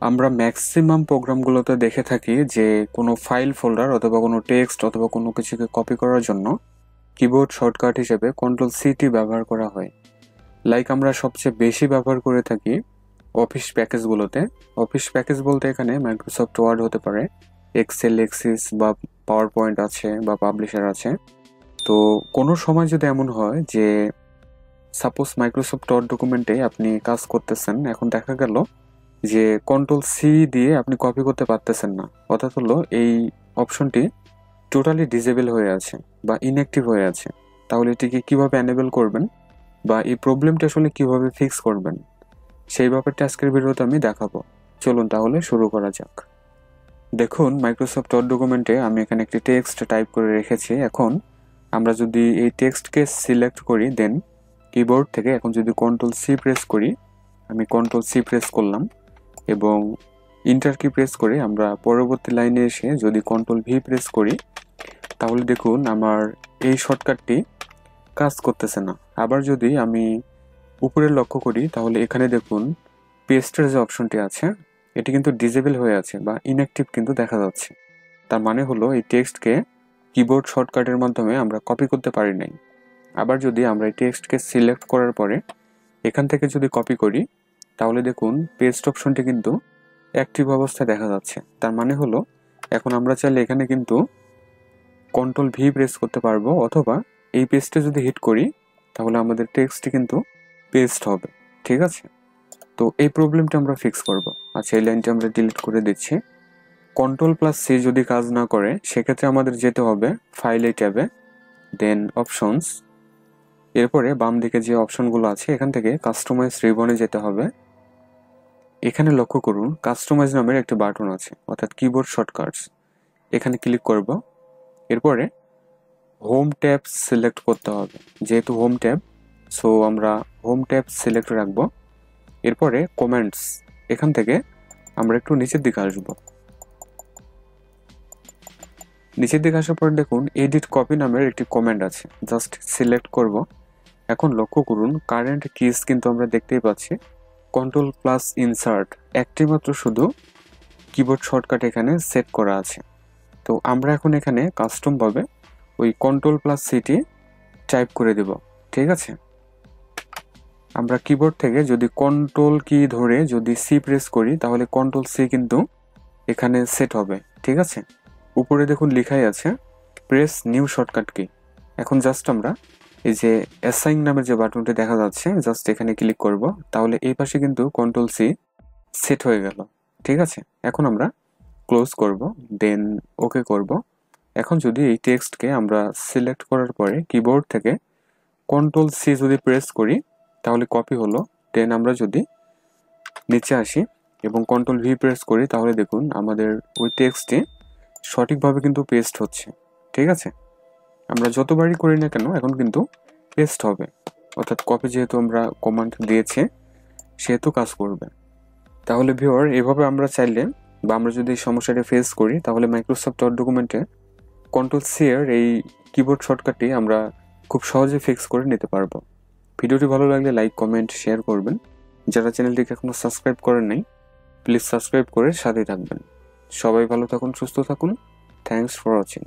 আমরা ম্যাক্সিমাম প্রোগ্রামগুলোতে দেখে থাকি যে কোনো ফাইল ফোল্ডার অথবা কোনো টেক্সট অথবা কোনো কিছুকে কপি করার জন্য কিবোর্ড শর্টকাট হিসেবে Ctrl+C ব্যবহার করা হয়। লাইক আমরা সবচেয়ে বেশি ব্যবহার করে থাকি অফিস প্যাকেজগুলোতে। অফিস প্যাকেজ বলতে এখানে মাইক্রোসফট ওয়ার্ড হতে পারে, এক্সেল, এক্সিস বা পাওয়ার পয়েন্ট আছে বা পাবলিশার আছে। তো কোনো সময় যদি এমন হয় যে সাপোজ মাইক্রোসফট ওয়ার্ড ডকুমেন্টে আপনি কাজ করতেছেন, এখন দেখা গেল যে Ctrl+C দিয়ে আপনি কপি করতে পারতেছেন না, অর্থাৎ হলো এই অপশনটি টোটালি ডিসেবল হয়ে আছে বা ইনঅ্যাক্টিভ হয়ে আছে। তাহলে এটিকে কিভাবে এনেবল করবেন বা এই প্রবলেমটা আসলে কিভাবে ফিক্স করবেন, সেই ব্যাপারটা আজকের ভিডিওতে আমি দেখাবো। চলুন তাহলে শুরু করা যাক। দেখুন, মাইক্রোসফট ওয়ার্ড ডকুমেন্টে আমি এখানে একটি টেক্সট টাইপ করে রেখেছি। এখন আমরা যদি এই টেক্সটকে সিলেক্ট করি, দেন কিবোর্ড থেকে এখন যদি Ctrl+C প্রেস করি, আমি Ctrl+C প্রেস করলাম এবং ইন্টার কি প্রেস করে আমরা পরবর্তী লাইনে এসে যদি Ctrl+V প্রেস করি, তাহলে দেখুন আমার এই শর্টকাটটি কাজ করতেছে না। আবার যদি আমি উপরে লক্ষ্য করি, তাহলে এখানে দেখুন পেস্টের যে অপশনটি আছে এটি কিন্তু ডিসেবল হয়ে আছে বা ইনঅ্যাক্টিভ কিন্তু দেখা যাচ্ছে। তার মানে হলো এই টেক্সটকে কিবোর্ড শর্টকাটের মাধ্যমে আমরা কপি করতে পারি নাই। আবার যদি আমরা এই টেক্সটকে সিলেক্ট করার পরে এখান থেকে যদি কপি করি, তাহলে দেখুন পেস্ট অপশনটি কিন্তু অ্যাক্টিভ অবস্থায় দেখা যাচ্ছে। তার মানে হলো এখন আমরা চাইলে এখানে কিন্তু Ctrl+V প্রেস করতে পারবো, অথবা এই পেস্টে যদি হিট করি তাহলে আমাদের টেক্সটটি কিন্তু পেস্ট হবে। ঠিক আছে, তো এই প্রবলেমটা আমরা ফিক্স করব। আচ্ছা, এই লাইনটা আমরা ডিলিট করে দিচ্ছি। Ctrl+C যদি কাজ না করে, সেক্ষেত্রে আমাদের যেতে হবে ফাইলে ট্যাবে, দেন অপশনস, এরপরে বাম দিকে যে অপশনগুলো আছে এখান থেকে কাস্টমাইজ রিবনে যেতে হবে। এখানে লক্ষ্য করুন কাস্টমাইজ নামের একটি বাটন আছে, অর্থাৎ কিবোর্ড শর্টকাটস। এখানে ক্লিক করব। এরপরে হোম ট্যাব সিলেক্ট করতে হবে, যেহেতু হোম ট্যাব, সো আমরা হোম ট্যাব সিলেক্ট রাখবো। এরপরে কমেন্টস, এখান থেকে আমরা একটু নিচের দিকে আসবো। নিচের দিকে আসার পর দেখুন এডিট কপি নামের একটি কমেন্ট আছে, জাস্ট সিলেক্ট করব। এখন লক্ষ্য করুন কারেন্ট কিজ কিন্তু আমরা দেখতেই পাচ্ছি Ctrl+Insert, একটি মাত্র শুধু কিবোর্ড শর্টকাট এখানে সেট করা আছে। তো আমরা এখন এখানে কাস্টম ভাবে ওই Ctrl+C টাইপ করে দেব। ঠিক আছে, আমরা কিবোর্ড থেকে যদি কন্ট্রোল কি ধরে যদি সি প্রেস করি, তাহলে Ctrl+C কিন্তু এখানে সেট হবে। ঠিক আছে, উপরে দেখুন লেখাই আছে প্রেস নিউ শর্টকাট কি। এখন জাস্ট আমরা এই যে অ্যাসাইন নামের যে বাটনটি দেখা যাচ্ছে, জাস্ট এখানে ক্লিক করব, তাহলে এই পাশে কিন্তু Ctrl+C সেট হয়ে গেল। ঠিক আছে, এখন আমরা ক্লোজ করব, দেন ওকে করব। এখন যদি এই টেক্সটকে আমরা সিলেক্ট করার পরে কিবোর্ড থেকে Ctrl+C যদি প্রেস করি, তাহলে কপি হলো। দেন আমরা যদি নিচে আসি এবং Ctrl+V প্রেস করি, তাহলে দেখুন আমাদের ওই টেক্সটটি সঠিকভাবে কিন্তু পেস্ট হচ্ছে। ঠিক আছে, আমরা যতবারই করি না কেন এখন কিন্তু পেস্ট হবে, অর্থাৎ কপি যেহেতু আমরা কমান্ড দিয়েছি সেহেতু কাজ করবে। তাহলে ভিউয়ার, এভাবে আমরা চাইলে বা আমরা যদি এই সমস্যাটা ফেস করি, তাহলে মাইক্রোসফট ওয়ার্ড ডকুমেন্টে Ctrl+C এর এই কিবোর্ড শর্টকাটটি আমরা খুব সহজে ফিক্স করে নিতে পারবো। ভিডিওটি ভালো লাগলে লাইক, কমেন্ট, শেয়ার করবেন। যারা চ্যানেলটিকে এখনো সাবস্ক্রাইব করেন নাই, প্লিজ সাবস্ক্রাইব করে সাথে থাকবেন। সবাই ভালো থাকুন, সুস্থ থাকুন। Thanks for watching.